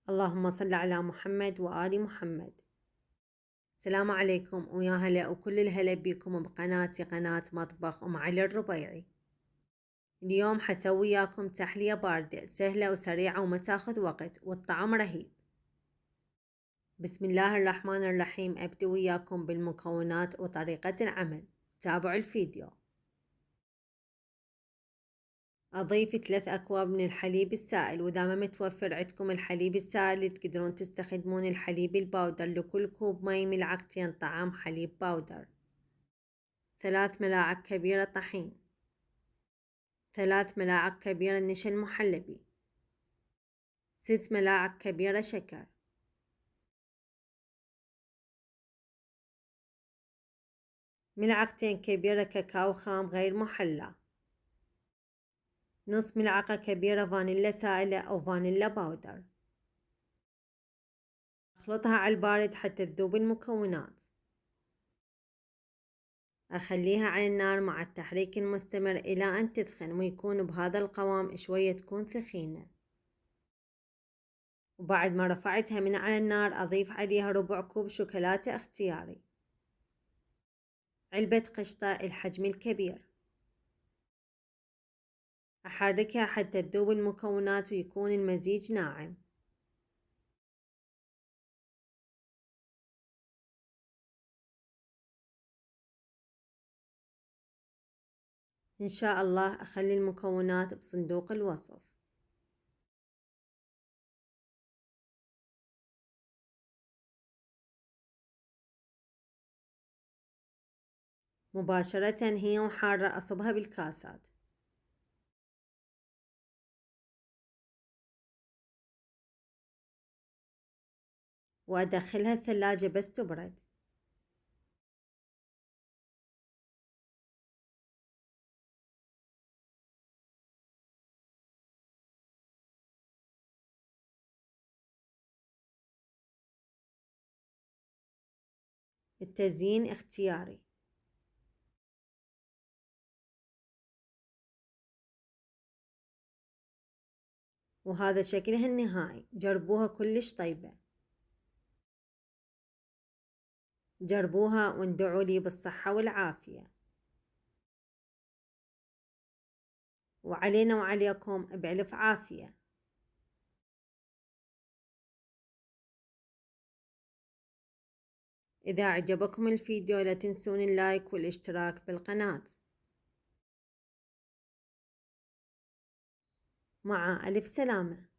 اللهم صل على محمد وآل محمد. السلام عليكم ويا هلا وكل الهلا بيكم بقناتي قناة مطبخ أم علي الربيعي. اليوم حسوي وياكم تحلية باردة سهلة وسريعة وما تاخذ وقت والطعم رهيب. بسم الله الرحمن الرحيم. أبدأ وياكم بالمكونات وطريقة العمل. تابعوا الفيديو. أضيف 3 أكواب من الحليب السائل، وإذا ما متوفر عندكم الحليب السائل تقدرون تستخدمون الحليب الباودر. لكل كوب ماي ملعقتين طعام حليب باودر. 3 ملاعق كبيرة طحين. 3 ملاعق كبيرة نشا المحلبي. 6 ملاعق كبيرة شكر. ملعقتين كبيرة كاكاو خام غير محلى. نص ملعقة كبيرة فانيلا سائلة أو فانيلا باودر. أخلطها على البارد حتى تذوب المكونات. أخليها على النار مع التحريك المستمر إلى أن تثخن ويكون بهذا القوام، شوية تكون ثخينة. وبعد ما رفعتها من على النار أضيف عليها ربع كوب شوكولاتة اختياري. علبة قشطة الحجم الكبير. أحركها حتى تذوب المكونات ويكون المزيج ناعم. إن شاء الله أخلي المكونات بصندوق الوصف. مباشرة هي وحارة أصبها بالكاسات. وأدخلها الثلاجة بس تبرد. التزيين اختياري. وهذا شكلها النهائي. جربوها كلش طيبة. جربوها وادعوا لي بالصحة والعافية. وعلينا وعليكم بألف عافية. إذا عجبكم الفيديو لا تنسون اللايك والاشتراك بالقناة. مع ألف سلامة.